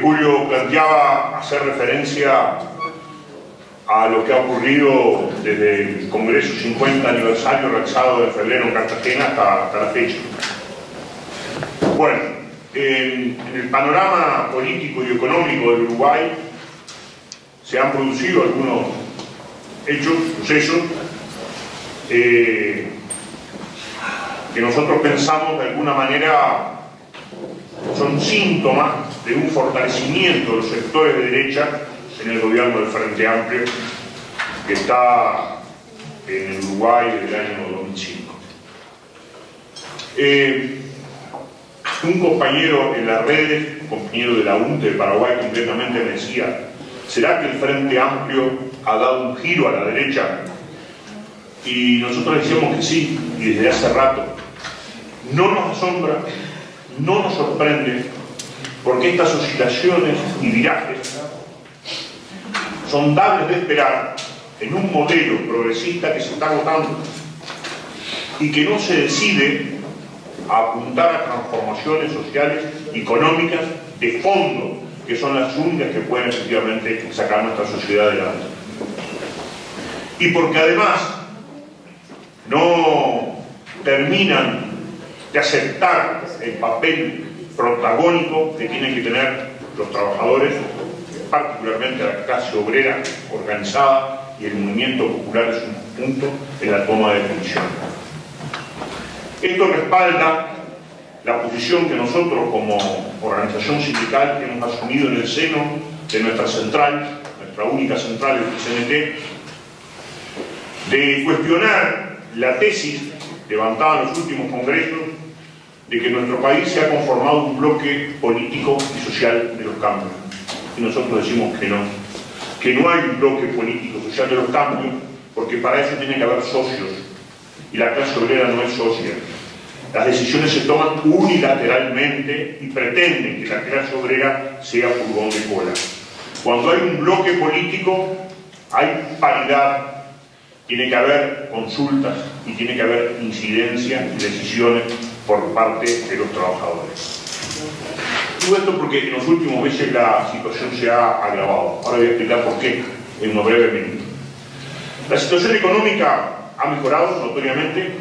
Julio planteaba hacer referencia a lo que ha ocurrido desde el Congreso 50 aniversario realizado en febrero en Cartagena hasta la fecha. Bueno, en el panorama político y económico del Uruguay se han producido algunos hechos, sucesos, que nosotros pensamos de alguna manera son síntomas de un fortalecimiento de los sectores de derecha en el gobierno del Frente Amplio que está en el Uruguay desde el año 2005. Un compañero en las redes, un compañero de la UNTE de Paraguay concretamente, me decía: ¿será que el Frente Amplio ha dado un giro a la derecha? Y nosotros decíamos que sí, y desde hace rato. No nos asombra, no nos sorprende, porque estas oscilaciones y virajes son dables de esperar en un modelo progresista que se está agotando y que no se decide a apuntar a transformaciones sociales y económicas de fondo, que son las únicas que pueden efectivamente sacar nuestra sociedad adelante. Y porque además no terminan de aceptar el papel protagónico que tienen que tener los trabajadores, particularmente la clase obrera organizada, y el movimiento popular es un punto en la toma de decisiones. Esto respalda la posición que nosotros como organización sindical hemos asumido en el seno de nuestra central, nuestra única central, el CNT, de cuestionar la tesis levantada en los últimos congresos de que nuestro país se ha conformado un bloque político y social de los cambios. Y nosotros decimos que no hay un bloque político y social de los cambios, porque para eso tiene que haber socios, y la clase obrera no es socia. Las decisiones se toman unilateralmente y pretenden que la clase obrera sea furgón de cola. Cuando hay un bloque político, hay paridad, tiene que haber consultas y tiene que haber incidencia y decisiones por parte de los trabajadores. Digo esto porque en los últimos meses la situación se ha agravado. Ahora voy a explicar por qué en unos breves minutos. La situación económica ha mejorado notoriamente.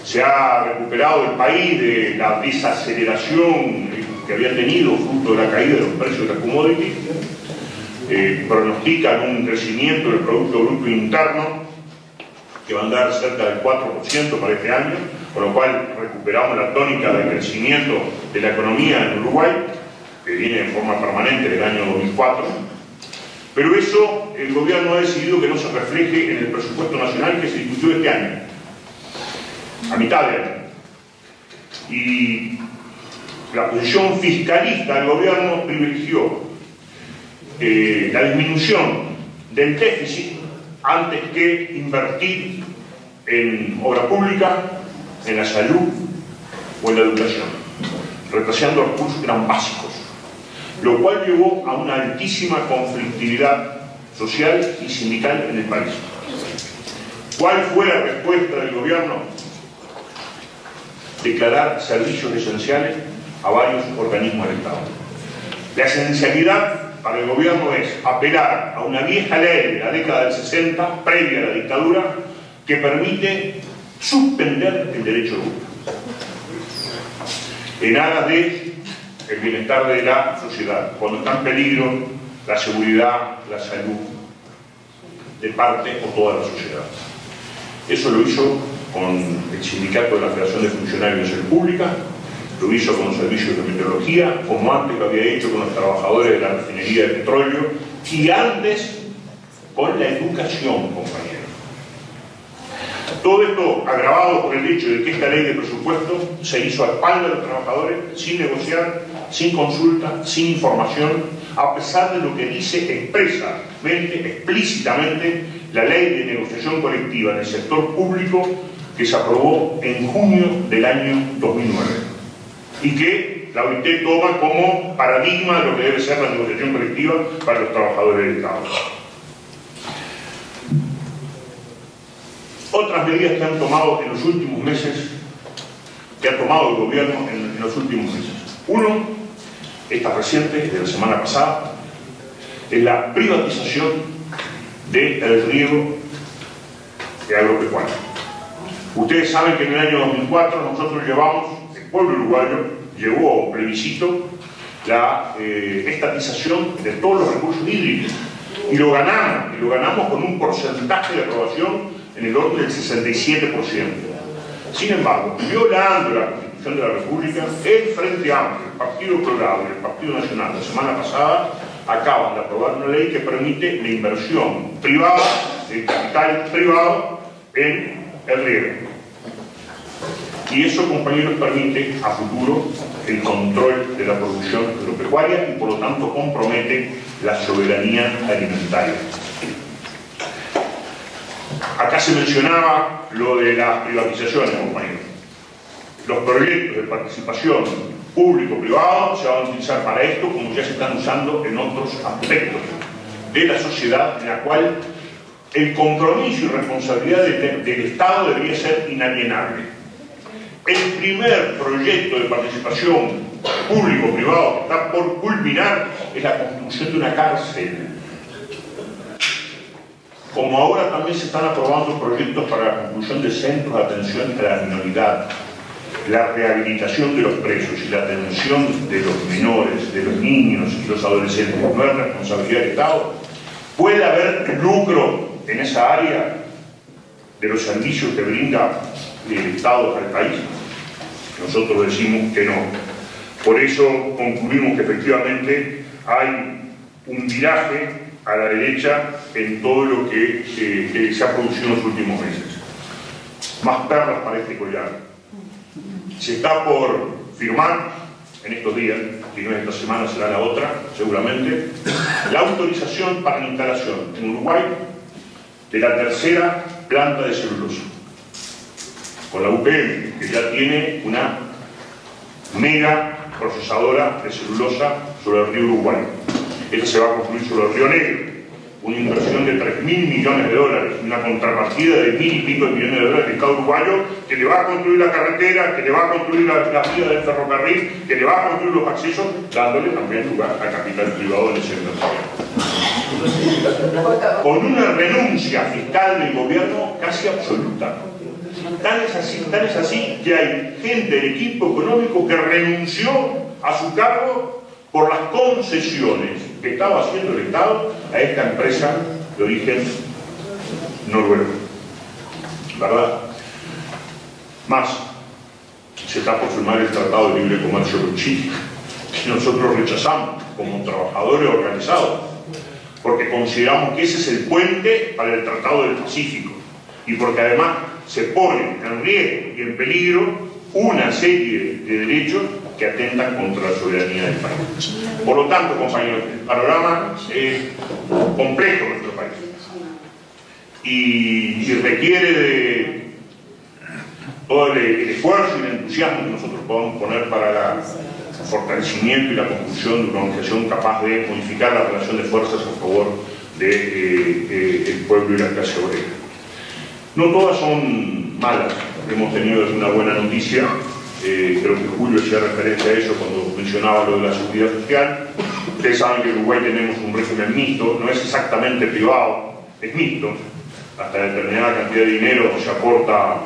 Se ha recuperado el país de la desaceleración que había tenido fruto de la caída de los precios de la commodity. Pronostican un crecimiento del Producto Bruto Interno que va a andar cerca del 4% para este año, con lo cual recuperamos la tónica del crecimiento de la economía en Uruguay, que viene en forma permanente del año 2004. Pero eso el gobierno ha decidido que no se refleje en el presupuesto nacional que se discutió este año, a mitad de año. Y la posición fiscalista del gobierno privilegió la disminución del déficit antes que invertir en obra pública, en la salud o en la educación, retrasando recursos que eran básicos, lo cual llevó a una altísima conflictividad social y sindical en el país. ¿Cuál fue la respuesta del gobierno? Declarar servicios esenciales a varios organismos del Estado. La esencialidad para el gobierno es apelar a una vieja ley de la década del 60, previa a la dictadura, que permite suspender el derecho de huelga en aras de el bienestar de la sociedad, cuando está en peligro la seguridad, la salud de parte o toda la sociedad. Eso lo hizo con el sindicato de la Federación de Funcionarios de Salud Pública, lo hizo con los servicios de meteorología, como antes lo había hecho con los trabajadores de la refinería de petróleo, y antes con la educación, compañeros. Todo esto agravado por el hecho de que esta ley de presupuesto se hizo a espaldas de los trabajadores, sin negociar, sin consulta, sin información, a pesar de lo que dice explícitamente la ley de negociación colectiva en el sector público que se aprobó en junio del año 2009 y que la OIT toma como paradigma de lo que debe ser la negociación colectiva para los trabajadores del Estado. Otras medidas que han tomado en los últimos meses que ha tomado el gobierno en los últimos meses. Uno, esta reciente, de la semana pasada, es la privatización del riego agropecuario. Ustedes saben que en el año 2004 nosotros el pueblo uruguayo llevó a plebiscito la estatización de todos los recursos hídricos y lo ganamos con un porcentaje de aprobación en el orden del 67%. Sin embargo, violando la Constitución de la República, el Frente Amplio, el Partido Colorado y el Partido Nacional la semana pasada acaban de aprobar una ley que permite la inversión privada, el capital privado en el riego. Y eso, compañeros, permite a futuro el control de la producción agropecuaria y por lo tanto compromete la soberanía alimentaria. Acá se mencionaba lo de las privatizaciones, compañeros. Los proyectos de participación público-privado se van a utilizar para esto, como ya se están usando en otros aspectos de la sociedad, en la cual el compromiso y responsabilidad del Estado debería ser inalienable. El primer proyecto de participación público-privado que está por culminar es la construcción de una cárcel. Como ahora también se están aprobando proyectos para la construcción de centros de atención a la minoridad, la rehabilitación de los presos y la atención de los menores, de los niños y los adolescentes, no es responsabilidad del Estado. ¿Puede haber lucro en esa área de los servicios que brinda el Estado al país? Nosotros decimos que no. Por eso concluimos que efectivamente hay un viraje a la derecha en todo lo que se ha producido en los últimos meses. Más perlas para este collar. Se está por firmar en estos días, si no es esta semana será la otra, seguramente, la autorización para la instalación en Uruguay de la tercera planta de celulosa, con la UPM, que ya tiene una mega procesadora de celulosa sobre el río Uruguay. Esta se va a construir sobre el río Negro, una inversión de 3.000 millones de dólares, una contrapartida de 1.000 y pico de millones de dólares del Estado uruguayo, que le va a construir la carretera, que le va a construir la vía del ferrocarril, que le va a construir los accesos, dándole también lugar a capital privado en ese mercado. Con una renuncia fiscal del gobierno casi absoluta. Tan es así que hay gente del equipo económico que renunció a su cargo por las concesiones que estaba haciendo el Estado a esta empresa de origen noruego. ¿Verdad? Más, se está por firmar el Tratado de Libre Comercio con Chile, que nosotros rechazamos como trabajadores organizados, porque consideramos que ese es el puente para el Tratado del Pacífico, y porque además se pone en riesgo y en peligro una serie de derechos que atentan contra la soberanía del país. Por lo tanto, compañeros, el panorama es complejo en nuestro país y requiere de todo el esfuerzo y el entusiasmo que nosotros podamos poner para el fortalecimiento y la construcción de una organización capaz de modificar la relación de fuerzas a favor del pueblo y la clase obrera. No todas son malas. Hemos tenido una buena noticia. Creo que Julio hacía referencia a eso cuando mencionaba lo de la seguridad social. Ustedes saben que en Uruguay tenemos un régimen mixto, no es exactamente privado, es mixto. Hasta determinada cantidad de dinero se aporta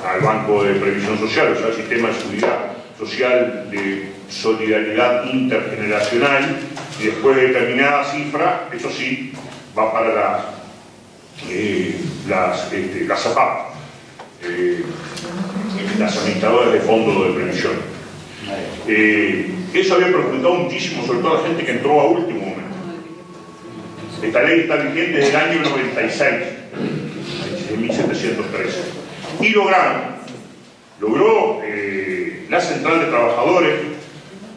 al Banco de Previsión Social, o sea, al sistema de seguridad social de solidaridad intergeneracional, y después de determinada cifra, eso sí, va para las AFAP, las administradoras de fondos de previsión. Eso había perjudicado muchísimo, sobre todo a la gente que entró a último momento. Esta ley está vigente desde el año 96, de 1713. Y logró la Central de Trabajadores,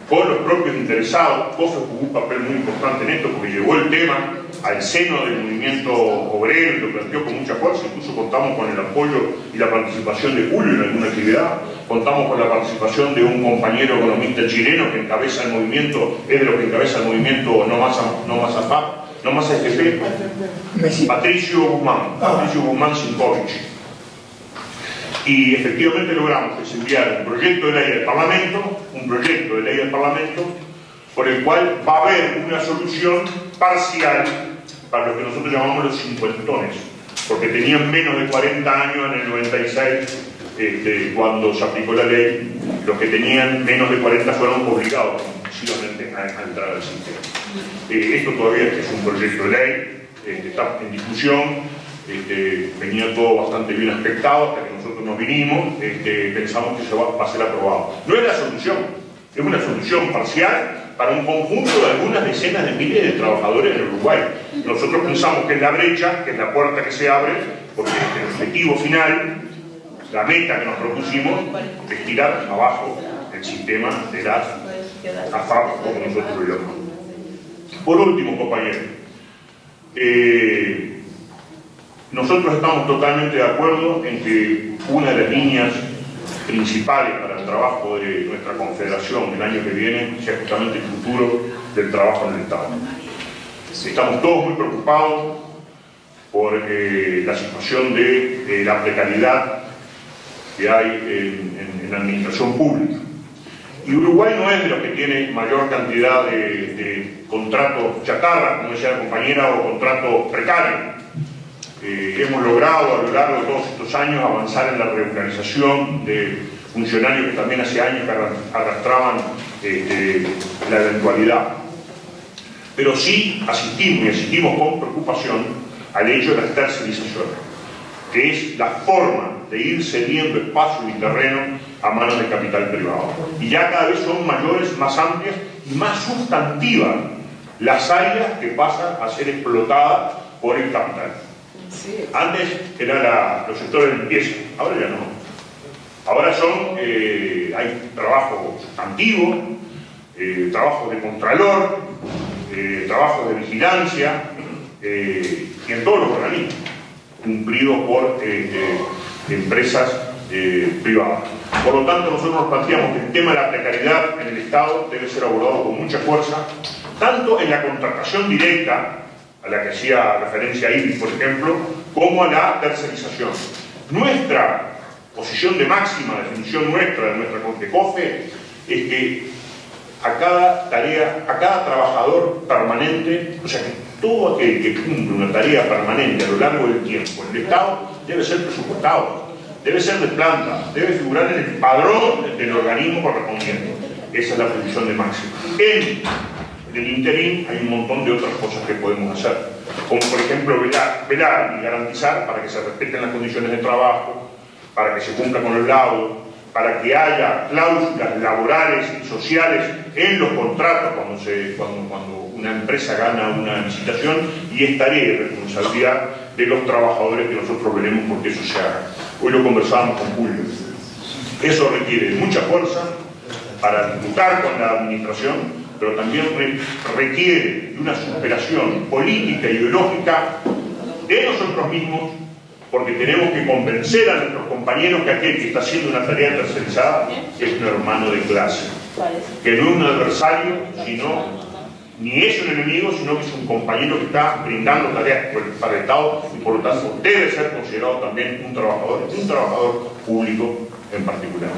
con los propios interesados. COFE jugó un papel muy importante en esto, porque llevó el tema al seno del movimiento obrero y lo planteó con mucha fuerza. Incluso contamos con el apoyo y la participación de Julio en alguna actividad. Contamos con la participación de un compañero economista chileno que encabeza el movimiento, es de los que encabeza el movimiento No Más AFP, Patricio Guzmán Sinkovich. Y efectivamente logramos que se enviara un proyecto de ley al Parlamento, por el cual va a haber una solución parcial para lo que nosotros llamamos los cincuentones, porque tenían menos de 40 años en el 96, cuando se aplicó la ley. Los que tenían menos de 40 fueron obligados exclusivamente a entrar al sistema. Esto todavía es un proyecto de ley, está en discusión, venía todo bastante bien aspectado hasta que nosotros nos vinimos, pensamos que va a ser aprobado. No es la solución, es una solución parcial para un conjunto de algunas decenas de miles de trabajadores en Uruguay. Nosotros pensamos que es la brecha, que es la puerta que se abre, porque el objetivo final, la meta que nos propusimos, es tirar abajo el sistema de las AFAP, como nosotros lo llamamos. Por último, compañeros, nosotros estamos totalmente de acuerdo en que una de las líneas principales para el trabajo de nuestra confederación el año que viene sea justamente el futuro del trabajo en el Estado. Estamos todos muy preocupados por la situación de la precariedad que hay en la administración pública. Y Uruguay no es de los que tiene mayor cantidad de contratos chatarra, como decía la compañera, o contratos precarios. Hemos logrado a lo largo de todos estos años avanzar en la regularización de funcionarios que también hace años que arrastraban la eventualidad. Pero sí asistimos con preocupación al hecho de la tercerización, que es la forma de ir cediendo espacio y terreno a manos del capital privado. Y ya cada vez son mayores, más amplias y más sustantivas las áreas que pasan a ser explotadas por el capital. Antes eran los sectores de limpieza, ahora ya no. Ahora hay trabajos sustantivos, trabajos de contralor, trabajos de vigilancia, y en todos los organismos, cumplidos por empresas privadas. Por lo tanto, nosotros nos planteamos que el tema de la precariedad en el Estado debe ser abordado con mucha fuerza, tanto en la contratación directa, a la que hacía referencia Iris, por ejemplo, como a la tercerización. Nuestra posición de máxima, definición nuestra, de nuestra COFE, es que a cada trabajador permanente, o sea que todo aquel que cumple una tarea permanente a lo largo del tiempo en el Estado debe ser presupuestado, debe ser de planta, debe figurar en el padrón del organismo correspondiente. Esa es la posición de máxima. En el interín hay un montón de otras cosas que podemos hacer, como por ejemplo velar y garantizar para que se respeten las condiciones de trabajo, para que se cumpla con el laudo, para que haya cláusulas laborales y sociales en los contratos cuando una empresa gana una licitación, y es tarea y responsabilidad de los trabajadores que nosotros veremos porque eso se haga. Hoy lo conversábamos con Julio. Eso requiere mucha fuerza para disputar con la administración, pero también requiere de una superación política y ideológica de nosotros mismos, porque tenemos que convencer a nuestros compañeros que aquel que está haciendo una tarea tercerizada es un hermano de clase, que no es un adversario, ni es un enemigo, sino que es un compañero que está brindando tareas para el Estado, y por lo tanto debe ser considerado también un trabajador público en particular.